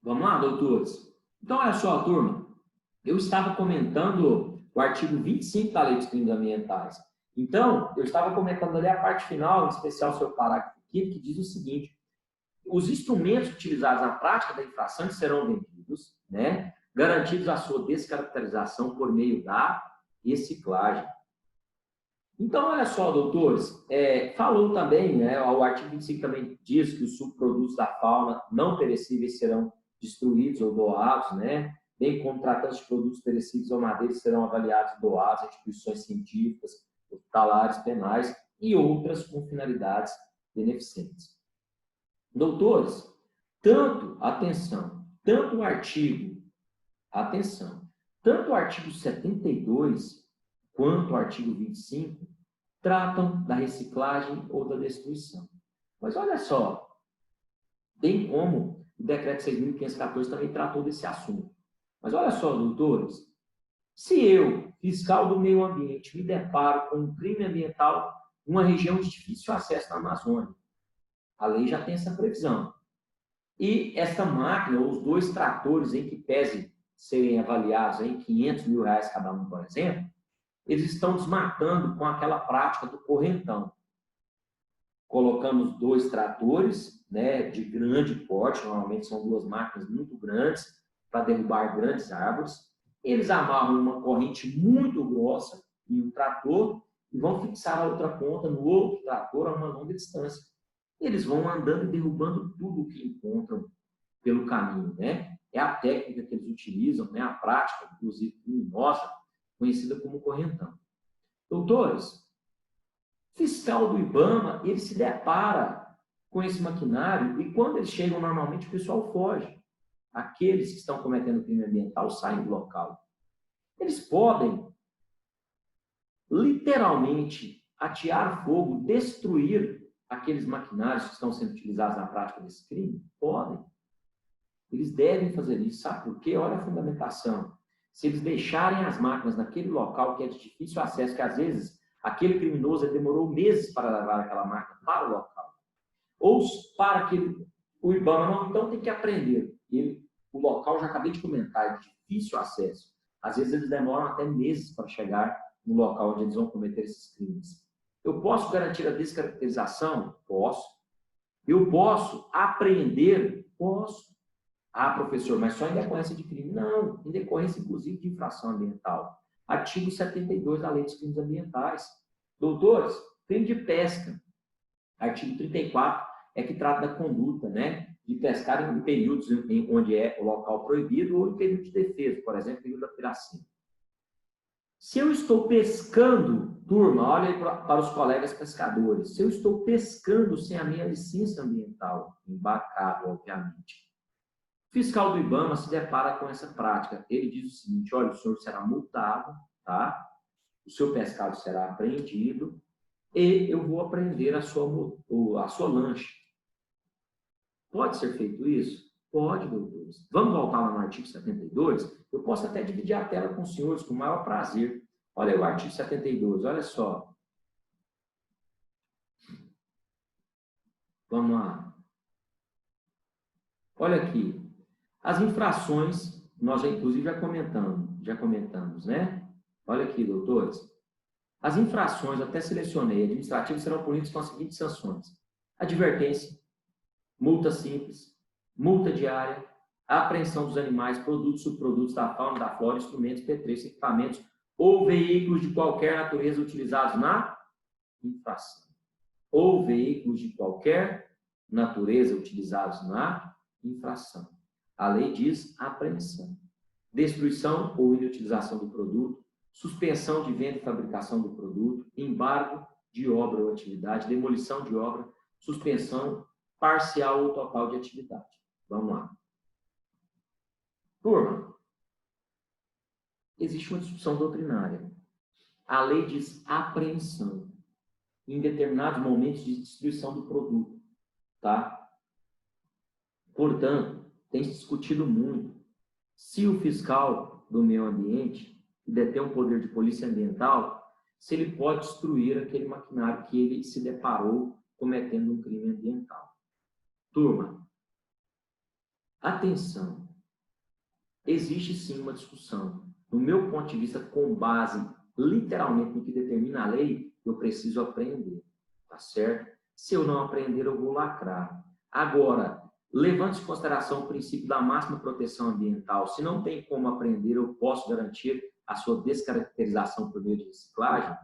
Vamos lá, doutores? Então, olha só, turma. Eu estava comentando o artigo 25 da Lei dos Crimes Ambientais. Então, eu estava comentando ali a parte final, em especial o seu parágrafo 5º, que diz o seguinte: os instrumentos utilizados na prática da infração serão vendidos, né, garantidos a sua descaracterização por meio da reciclagem. Então, olha só, doutores, falou também, né, o artigo 25 também diz que os subprodutos da fauna não perecíveis serão destruídos ou doados, né, bem como tratando de produtos perecíveis ou madeiras serão avaliados e doados a instituições científicas, hospitalares, penais e outras com finalidades beneficentes. Doutores, tanto o artigo 72 quanto o artigo 25 tratam da reciclagem ou da destruição. Mas olha só, bem como o decreto 6.514 também tratou desse assunto. Mas olha só, doutores, se eu, fiscal do meio ambiente, me deparo com um crime ambiental em uma região de difícil acesso na Amazônia, a lei já tem essa previsão. E essa máquina, ou os dois tratores em que pese serem avaliados em R$500 mil cada um, por exemplo, eles estão desmatando com aquela prática do correntão. Colocamos dois tratores, né, de grande porte, normalmente são duas máquinas muito grandes, para derrubar grandes árvores. Eles amarram uma corrente muito grossa em um trator e vão fixar a outra ponta no outro trator a uma longa distância. Eles vão andando e derrubando tudo o que encontram pelo caminho, né? É a técnica que eles utilizam, né? A prática, inclusive criminosa, conhecida como correntão. Doutores, fiscal do IBAMA, ele se depara com esse maquinário e quando eles chegam, normalmente o pessoal foge. Aqueles que estão cometendo crime ambiental saem do local. Eles podem, literalmente, atear fogo, destruir aqueles maquinários que estão sendo utilizados na prática desse crime? Podem. Eles devem fazer isso. Sabe por quê? Olha a fundamentação. Se eles deixarem as máquinas naquele local que é de difícil acesso, que às vezes aquele criminoso demorou meses para levar aquela máquina para o local, ou para que o IBAMA não, então tem que aprender. O local, já acabei de comentar, é de difícil acesso. Às vezes eles demoram até meses para chegar no local onde eles vão cometer esses crimes. Eu posso garantir a descaracterização? Posso. Eu posso apreender? Posso. Ah, professor, mas só em decorrência de crime? Não, em decorrência, inclusive, de infração ambiental. Artigo 72 da Lei dos Crimes Ambientais. Doutores, crime de pesca. Artigo 34 é que trata da conduta, né, de pescar em períodos onde é o local proibido ou em período de defesa, por exemplo, período da piracina. Se eu estou pescando, turma, olha aí para os colegas pescadores, se eu estou pescando sem a minha licença ambiental, embarcado, obviamente, o fiscal do IBAMA se depara com essa prática. Ele diz o seguinte: olha, o senhor será multado, tá? O seu pescado será apreendido e eu vou apreender a sua lancha. Pode ser feito isso? Pode, doutores. Vamos voltar lá no artigo 72? Eu posso até dividir a tela com os senhores com o maior prazer. Olha aí o artigo 72, olha só. Vamos lá. Olha aqui. As infrações, nós já inclusive já comentamos, né? Olha aqui, doutores. As infrações, até selecionei, administrativas serão punidas com as seguintes sanções: advertência, multa simples, multa diária, apreensão dos animais, produtos, subprodutos da fauna, da flora, instrumentos, petrechos, equipamentos ou veículos de qualquer natureza utilizados na infração. Ou veículos de qualquer natureza utilizados na infração. A lei diz apreensão. Destruição ou inutilização do produto, suspensão de venda e fabricação do produto, embargo de obra ou atividade, demolição de obra, suspensão parcial ou total de atividade. Vamos lá. Turma, existe uma discussão doutrinária. A lei diz apreensão em determinados momentos de destruição do produto, tá? Portanto, tem se discutido muito se o fiscal do meio ambiente, que detém o poder de polícia ambiental, se ele pode destruir aquele maquinário que ele se deparou cometendo um crime ambiental. Turma, Atenção, existe sim uma discussão. No meu ponto de vista, com base literalmente no que determina a lei, eu preciso aprender, tá certo? Se eu não aprender, eu vou lacrar. Agora, levando em consideração o princípio da máxima proteção ambiental, se não tem como aprender, eu posso garantir a sua descaracterização por meio de reciclagem?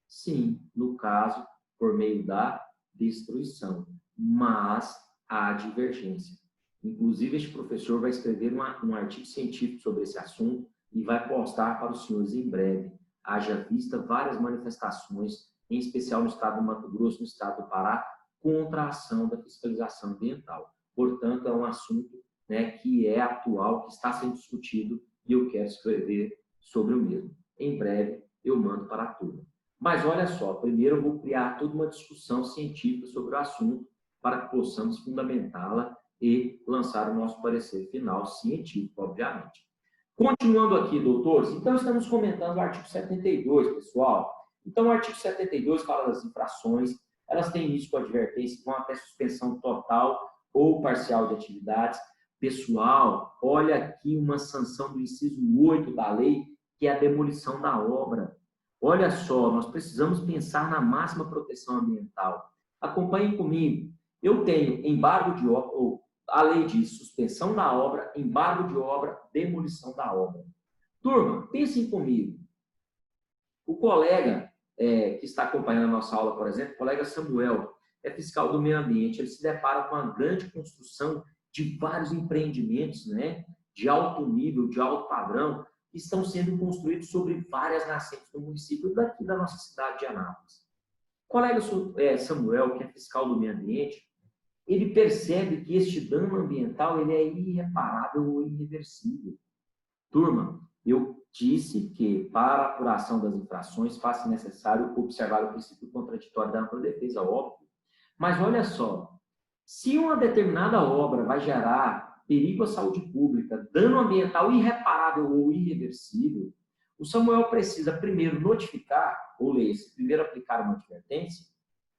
Sim, no caso, por meio da destruição. Mas há divergência. Inclusive, este professor vai escrever um artigo científico sobre esse assunto e vai postar para os senhores em breve. Haja vista várias manifestações, em especial no estado do Mato Grosso, no estado do Pará, contra a ação da fiscalização ambiental. Portanto, é um assunto, né, que é atual, que está sendo discutido e eu quero escrever sobre o mesmo. Em breve, eu mando para a turma. Mas olha só, primeiro eu vou criar toda uma discussão científica sobre o assunto para que possamos fundamentá-la e lançar o nosso parecer final científico, obviamente. Continuando aqui, doutores, então estamos comentando o artigo 72, pessoal. Então, o artigo 72 fala das infrações, elas têm início com advertência, vão até suspensão total ou parcial de atividades. Pessoal, olha aqui uma sanção do inciso 8 da lei, que é a demolição da obra. Olha só, nós precisamos pensar na máxima proteção ambiental. Acompanhem comigo. Eu tenho embargo de obra, ou a lei diz suspensão da obra, embargo de obra, demolição da obra. Turma, pensem comigo. O colega que está acompanhando a nossa aula, por exemplo, o colega Samuel, é fiscal do meio ambiente, ele se depara com uma grande construção de vários empreendimentos, né, de alto nível, de alto padrão, que estão sendo construídos sobre várias nascentes do município daqui da nossa cidade de Anápolis. O colega Samuel, que é fiscal do meio ambiente, ele percebe que este dano ambiental ele é irreparável ou irreversível. Turma, eu disse que para a apuração das infrações faz-se necessário observar o princípio contraditório da ampla defesa, óbvio. Mas olha só, se uma determinada obra vai gerar perigo à saúde pública, dano ambiental irreparável ou irreversível, o Samuel precisa primeiro notificar, ou leia-se, primeiro aplicar uma advertência,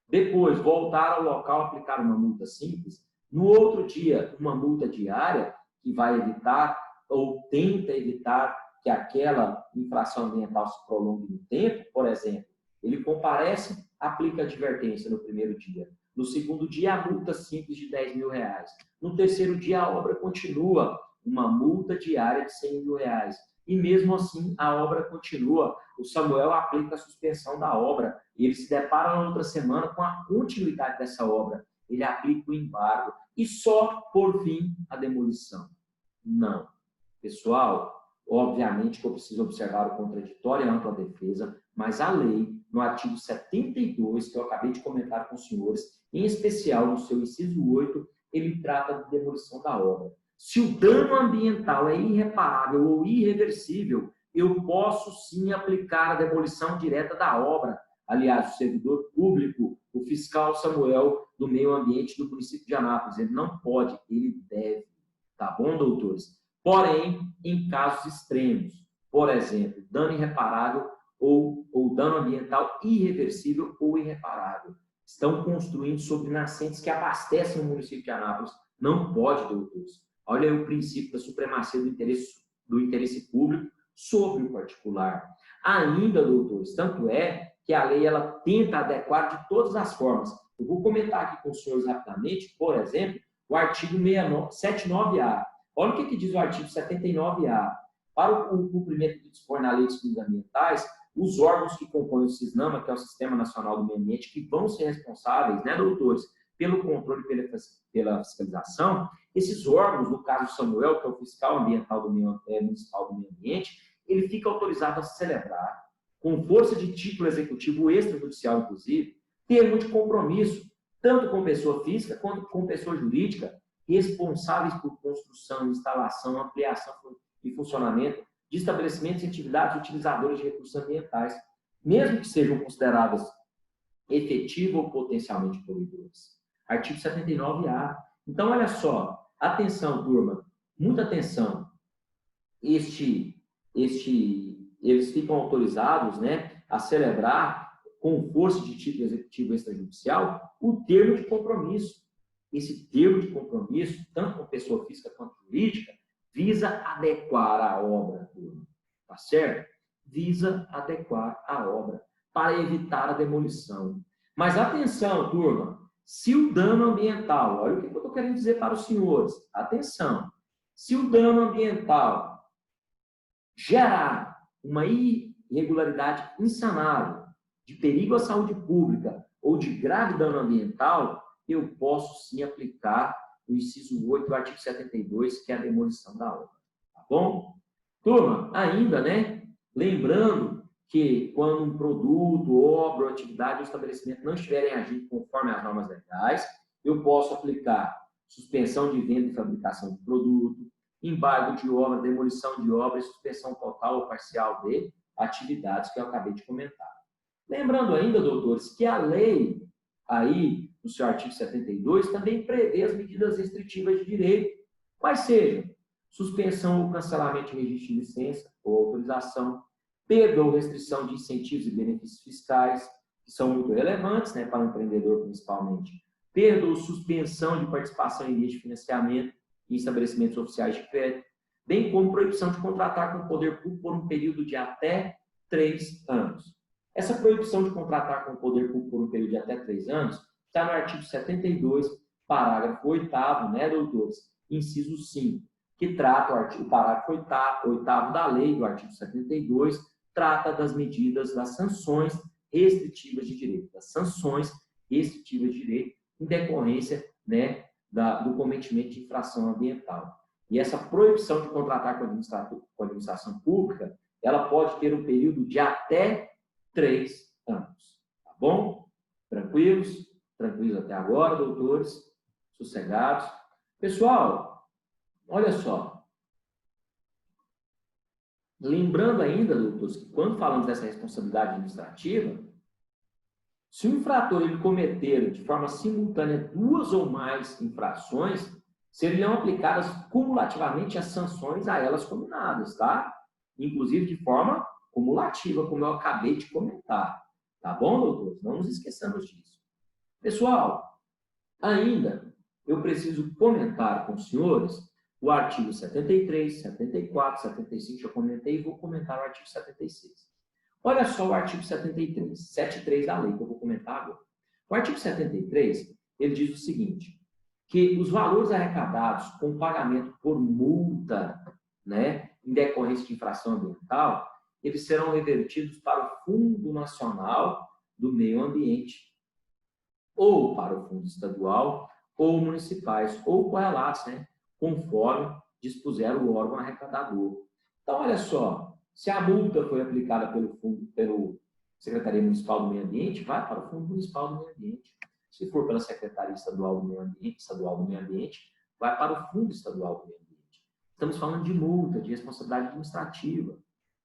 depois voltar ao local, aplicar uma multa simples, no outro dia uma multa diária, que vai evitar ou tenta evitar que aquela infração ambiental se prolongue no tempo. Por exemplo, ele comparece, aplica advertência no primeiro dia. No segundo dia, a multa simples de R$10 mil. No terceiro dia, a obra continua, uma multa diária de R$100 mil. E mesmo assim, a obra continua. O Samuel aplica a suspensão da obra. E ele se depara na outra semana com a continuidade dessa obra. Ele aplica o embargo. E só, por fim, a demolição. Não. Pessoal, obviamente que eu preciso observar o contraditório e a ampla defesa, mas a lei, no artigo 72, que eu acabei de comentar com os senhores, em especial no seu inciso 8, ele trata de demolição da obra. Se o dano ambiental é irreparável ou irreversível, eu posso sim aplicar a demolição direta da obra. Aliás, o servidor público, o fiscal Samuel do meio ambiente do município de Anápolis, ele não pode, ele deve. Tá bom, doutores? Porém, em casos extremos, por exemplo, dano irreparável ou dano ambiental irreversível ou irreparável, estão construindo sobre nascentes que abastecem o município de Anápolis, não pode, doutores. Olha aí o princípio da supremacia do interesse público sobre o particular. Ainda, doutores, tanto é que a lei ela tenta adequar de todas as formas. Eu vou comentar aqui com os senhores rapidamente, por exemplo, o artigo 79A. Olha o que diz o artigo 79A. Para o cumprimento do dispor na lei de crimes ambientais, os órgãos que compõem o SISNAMA, que é o Sistema Nacional do Meio Ambiente, que vão ser responsáveis, né, doutores, pelo controle e pela fiscalização, esses órgãos, no caso do Samuel, que é o fiscal ambiental municipal do meio ambiente, ele fica autorizado a celebrar, com força de título executivo extrajudicial, inclusive, termo de compromisso, tanto com pessoa física quanto com pessoa jurídica, responsáveis por construção, instalação, ampliação e funcionamento de estabelecimentos e atividades utilizadoras de recursos ambientais, mesmo que sejam consideradas efetivas ou potencialmente poluidoras. Artigo 79A. Então, olha só, atenção, turma, muita atenção. Eles ficam autorizados, né, a celebrar, com força de título executivo extrajudicial, o termo de compromisso. esse termo de compromisso, tanto com pessoa física quanto jurídica, visa adequar a obra, turma, tá certo? Visa adequar a obra para evitar a demolição. Mas atenção, turma, se o dano ambiental, olha o que eu estou querendo dizer para os senhores, atenção, se o dano ambiental gerar uma irregularidade insanável, de perigo à saúde pública ou de grave dano ambiental, eu posso sim aplicar o inciso 8 do artigo 72, que é a demolição da obra. Tá bom? Turma, ainda, né? Lembrando que quando um produto, obra ou atividade ou estabelecimento não estiverem agindo conforme as normas legais, eu posso aplicar suspensão de venda e fabricação de produto, embargo de obra, demolição de obra e suspensão total ou parcial de atividades que eu acabei de comentar. Lembrando ainda, doutores, que a lei, aí, no seu artigo 72, também prevê as medidas restritivas de direito, quais sejam suspensão ou cancelamento de registro de licença ou autorização, perda ou restrição de incentivos e benefícios fiscais, que são muito relevantes, né, para o empreendedor principalmente, perda ou suspensão de participação em linhas de financiamento em estabelecimentos oficiais de crédito, bem como proibição de contratar com o poder público por um período de até 3 anos. Essa proibição de contratar com o poder público por um período de até 3 anos está no artigo 72, parágrafo 8º, né, doutores? Inciso 5, que trata o parágrafo 8º da lei do artigo 72, trata das medidas, das sanções restritivas de direito, das sanções restritivas de direito em decorrência, né, do cometimento de infração ambiental. E essa proibição de contratar com a administração pública, ela pode ter um período de até 3 anos. Tá bom? Tranquilos? Tranquilos até agora, doutores? Sossegados? Pessoal, olha só. Lembrando ainda, doutores, que quando falamos dessa responsabilidade administrativa, se o infrator ele cometer de forma simultânea 2 ou mais infrações, seriam aplicadas cumulativamente as sanções a elas combinadas, tá? Inclusive de forma cumulativa, como eu acabei de comentar. Tá bom, doutores? Não nos esqueçamos disso. Pessoal, ainda eu preciso comentar com os senhores o artigo 73, 74, 75, já comentei e vou comentar o artigo 76. Olha só o artigo 73, 73 da lei, que eu vou comentar agora. O artigo 73, ele diz o seguinte, que os valores arrecadados com pagamento por multa, né, em decorrência de infração ambiental, eles serão revertidos para o Fundo Nacional do Meio Ambiente, ou para o Fundo Estadual, ou municipais, ou correlatos, né, conforme dispuser o órgão arrecadador. Então, olha só, se a multa foi aplicada pelo Secretaria Municipal do Meio Ambiente, vai para o Fundo Municipal do Meio Ambiente. Se for pela Secretaria Estadual do Meio Ambiente, vai para o Fundo Estadual do Meio Ambiente. Estamos falando de multa, de responsabilidade administrativa.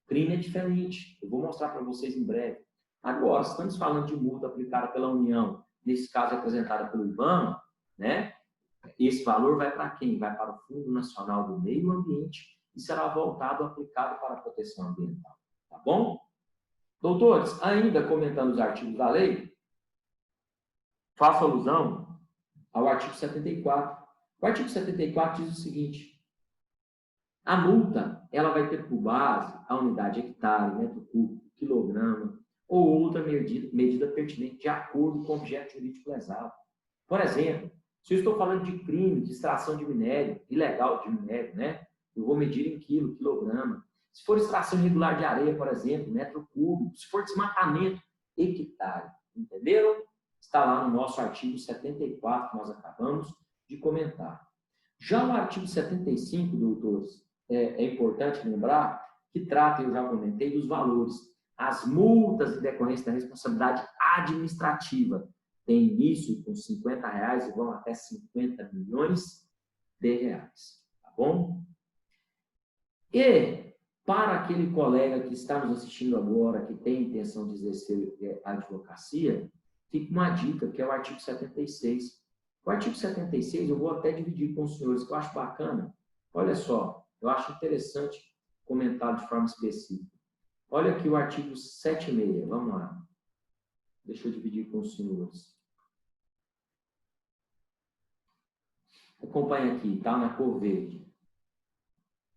Crime é diferente. Eu vou mostrar para vocês em breve. Agora, estamos falando de multa aplicada pela União, nesse caso representada pelo IBAMA, né? Esse valor vai para quem? Vai para o Fundo Nacional do Meio Ambiente e será voltado, aplicado para a proteção ambiental. Tá bom? Doutores, ainda comentando os artigos da lei, faço alusão ao artigo 74. O artigo 74 diz o seguinte, a multa, ela vai ter por base a unidade hectare, metro cúbico, quilograma, ou outra medida pertinente de acordo com o objeto jurídico lesado. Por exemplo, se eu estou falando de crime, de extração de minério, ilegal de minério, né? Eu vou medir em quilograma. Se for extração irregular de areia, por exemplo, metro cúbico. Se for desmatamento, hectare. Entenderam? Está lá no nosso artigo 74, que nós acabamos de comentar. Já no artigo 75, doutores, é importante lembrar que trata, eu já comentei, dos valores. As multas em decorrência da responsabilidade administrativa têm início com R$50 e vão até 50 milhões de reais. Tá bom? E para aquele colega que está nos assistindo agora, que tem intenção de exercer a advocacia, fica uma dica, que é o artigo 76. O artigo 76 eu vou até dividir com os senhores, que eu acho bacana. Olha só, eu acho interessante comentar de forma específica. Olha aqui o artigo 76, vamos lá. Deixa eu dividir com os senhores. Acompanha aqui, tá? Na cor verde.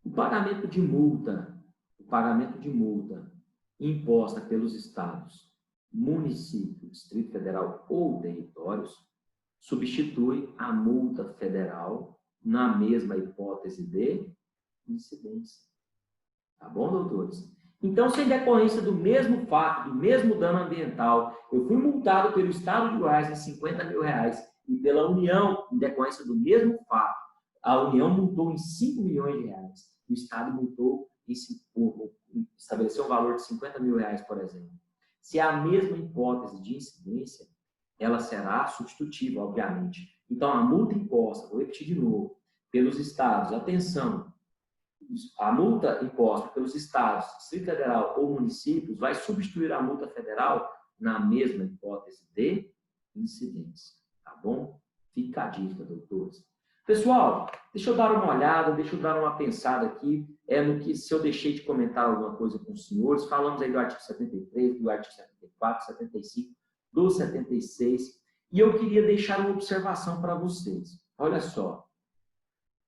O pagamento de multa imposta pelos estados, município, Distrito Federal ou territórios, substitui a multa federal na mesma hipótese de incidência. Tá bom, doutores? Então, se em decorrência do mesmo fato, do mesmo dano ambiental, eu fui multado pelo Estado de Goiás em R$50 mil e pela União, em decorrência do mesmo fato, a União multou em R$5 milhões, o Estado multou estabeleceu um valor de R$50 mil, por exemplo. Se é a mesma hipótese de incidência, ela será substitutiva, obviamente. Então, a multa imposta, vou repetir de novo, pelos estados, atenção, a multa imposta pelos estados, Distrito Federal ou municípios vai substituir a multa federal na mesma hipótese de incidência, tá bom? Fica a dica, doutores. Pessoal, deixa eu dar uma olhada, deixa eu dar uma pensada aqui, no que, se eu deixei de comentar alguma coisa com os senhores, falamos aí do artigo 73, do artigo 74, 75, do 76, e eu queria deixar uma observação para vocês. Olha só,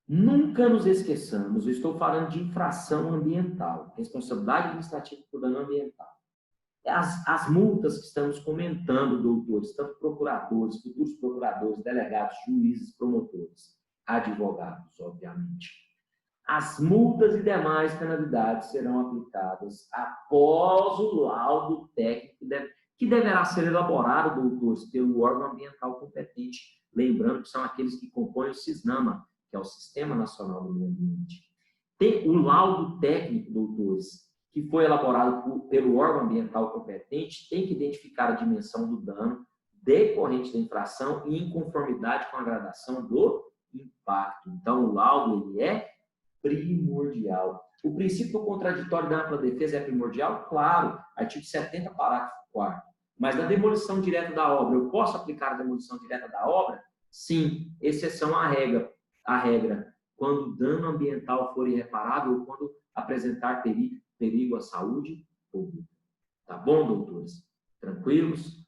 nunca nos esqueçamos, eu estou falando de infração ambiental, responsabilidade administrativa por dano ambiental. As multas que estamos comentando, doutores, tanto procuradores, futuros procuradores, delegados, juízes, promotores, advogados, obviamente. As multas e demais penalidades serão aplicadas após o laudo técnico que deverá ser elaborado, doutores, pelo órgão ambiental competente. Lembrando que são aqueles que compõem o SISNAMA, que é o Sistema Nacional do Meio Ambiente. Tem o laudo técnico, doutores, que foi elaborado pelo órgão ambiental competente, tem que identificar a dimensão do dano decorrente da infração e em conformidade com a gradação do impacto. Então, o laudo ele é primordial. O princípio do contraditório da ampla defesa é primordial? Claro, artigo 70, parágrafo 4º. Mas na demolição direta da obra, eu posso aplicar a demolição direta da obra? Sim, exceção à regra, quando o dano ambiental for irreparável ou quando apresentar perigo à saúde pública. Tá bom, doutores? Tranquilos?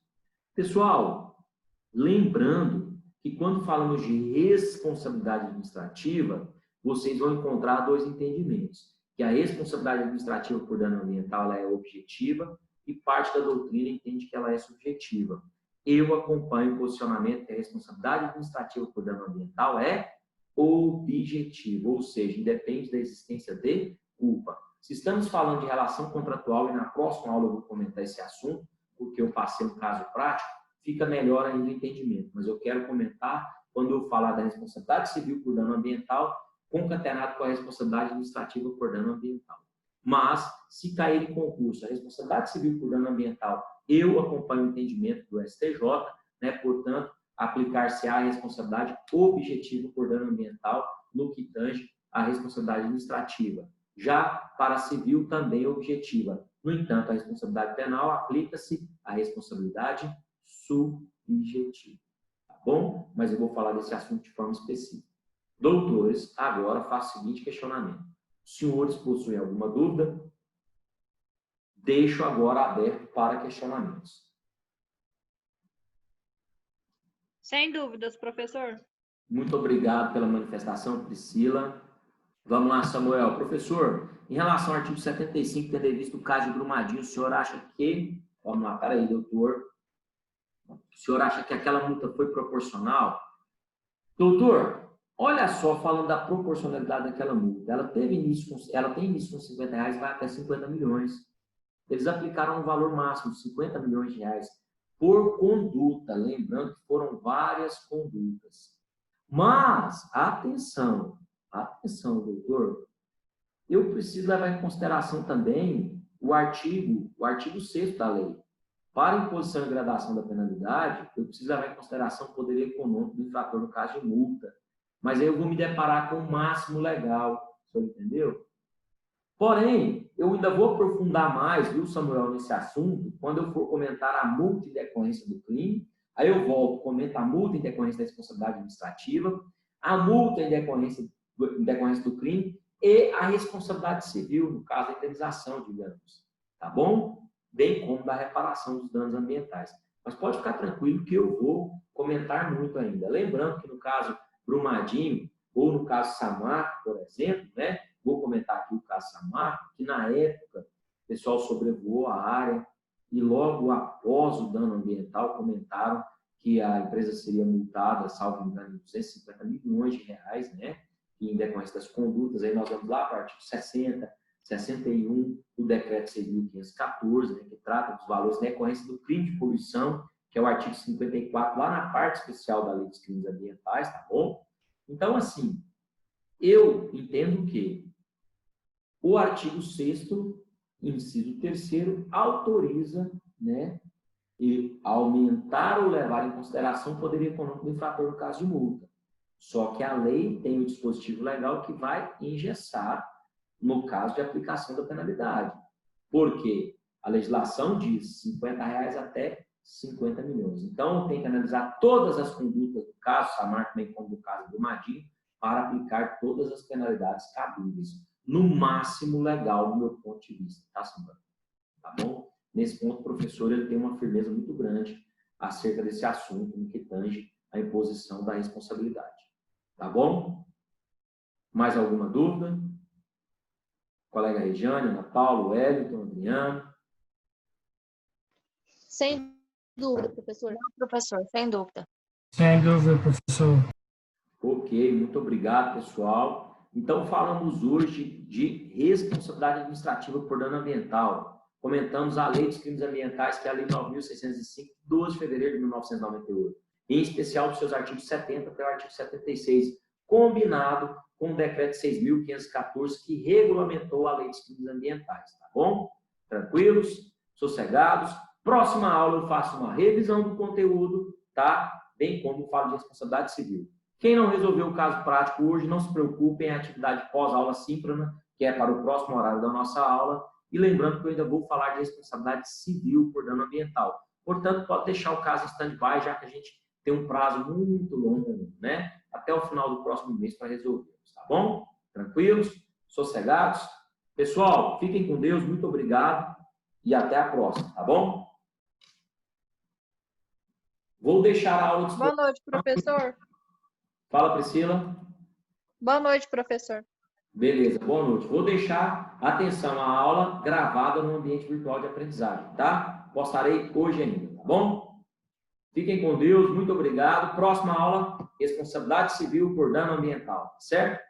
Pessoal, lembrando que quando falamos de responsabilidade administrativa, vocês vão encontrar dois entendimentos. Que a responsabilidade administrativa por dano ambiental ela é objetiva e parte da doutrina entende que ela é subjetiva. Eu acompanho o posicionamento que a responsabilidade administrativa por dano ambiental é objetiva, ou seja, independe da existência de culpa. Se estamos falando de relação contratual, e na próxima aula eu vou comentar esse assunto, porque eu passei um caso prático, fica melhor ainda o entendimento. Mas eu quero comentar, quando eu falar da responsabilidade civil por dano ambiental, concatenado com a responsabilidade administrativa por dano ambiental. Mas, se cair em concurso a responsabilidade civil por dano ambiental, eu acompanho o entendimento do STJ, né? Portanto, aplicar-se-á a responsabilidade objetiva por dano ambiental no que tange a responsabilidade administrativa. Já para a civil, também objetiva. No entanto, a responsabilidade penal aplica-se à responsabilidade subjetiva. Tá bom? Mas eu vou falar desse assunto de forma específica. Doutores, agora faço o seguinte questionamento. Os senhores possuem alguma dúvida? Deixo agora aberto para questionamentos. Sem dúvidas, professor. Muito obrigado pela manifestação, Priscila. Vamos lá, Samuel. Professor, em relação ao artigo 75, tendo visto o caso de Brumadinho, o senhor acha que... Vamos lá, peraí, doutor. O senhor acha que aquela multa foi proporcional? Doutor, olha só, falando da proporcionalidade daquela multa. Ela tem início com R$50, vai até 50 milhões. Eles aplicaram um valor máximo de 50 milhões de reais por conduta. Lembrando que foram várias condutas. Mas, atenção, doutor, eu preciso levar em consideração também o artigo 6º da lei. Para imposição e gradação da penalidade, eu preciso levar em consideração o poder econômico do infrator no caso de multa. Mas aí eu vou me deparar com o máximo legal, o senhor entendeu? Porém, eu ainda vou aprofundar mais, viu, Samuel, nesse assunto, quando eu for comentar a multa em decorrência do crime. Aí eu volto, comento a multa em decorrência da responsabilidade administrativa, a multa em decorrência do crime e a responsabilidade civil, no caso da indenização, digamos. Tá bom? Bem como da reparação dos danos ambientais. Mas pode ficar tranquilo que eu vou comentar muito ainda. Lembrando que no caso Brumadinho, ou no caso Samarco, por exemplo, né? Vou comentar aqui o caso Samarco, que na época o pessoal sobrevoou a área e logo após o dano ambiental comentaram que a empresa seria multada, salvo engano, em 250 milhões de reais, né? E em decorrência das condutas, aí nós vamos lá para o artigo 60, 61 do decreto 6.514, né, que trata dos valores na decorrência do crime de poluição, que é o artigo 54, lá na parte especial da lei dos crimes ambientais, tá bom? Então, assim, eu entendo que o artigo 6º, inciso 3º, autoriza, né, e aumentar ou levar em consideração o poder econômico do infrator no caso de multa. Só que a lei tem um dispositivo legal que vai engessar no caso de aplicação da penalidade. Porque a legislação diz R$50 até 50 milhões. Então, tem que analisar todas as condutas do caso, Samarco, bem como do caso do Brumadinho, para aplicar todas as penalidades cabíveis, no máximo legal, do meu ponto de vista, tá, Samarco? Tá bom? Nesse ponto, o professor ele tem uma firmeza muito grande acerca desse assunto, no que tange a imposição da responsabilidade. Tá bom? Mais alguma dúvida? Colega Regiane, Ana Paula, Wellington, Adriano? Sem dúvida, professor. Não, professor, sem dúvida. Sem dúvida, professor. Ok, muito obrigado, pessoal. Então, falamos hoje de responsabilidade administrativa por dano ambiental. Comentamos a Lei dos Crimes Ambientais, que é a Lei 9.605, 12 de fevereiro de 1998. Em especial, dos seus artigos 70 até o artigo 76, combinado com o decreto 6.514, que regulamentou a Lei dos Crimes Ambientais. Tá bom? Tranquilos? Sossegados? Próxima aula eu faço uma revisão do conteúdo, tá? Bem como falo de responsabilidade civil. Quem não resolveu o caso prático hoje, não se preocupem, é a atividade pós-aula síncrona, que é para o próximo horário da nossa aula. E lembrando que eu ainda vou falar de responsabilidade civil por dano ambiental. Portanto, pode deixar o caso em stand-by, já que a gente tem um prazo muito longo, né? Até o final do próximo mês para resolvermos, tá bom? Tranquilos? Sossegados? Pessoal, fiquem com Deus, muito obrigado e até a próxima, tá bom? Vou deixar a aula Boa noite, professor. Fala, Priscila. Boa noite, professor. Beleza, boa noite. Vou deixar, atenção, a aula gravada no ambiente virtual de aprendizagem, tá? Postarei hoje ainda, tá bom? Fiquem com Deus, muito obrigado. Próxima aula, responsabilidade civil por dano ambiental, certo?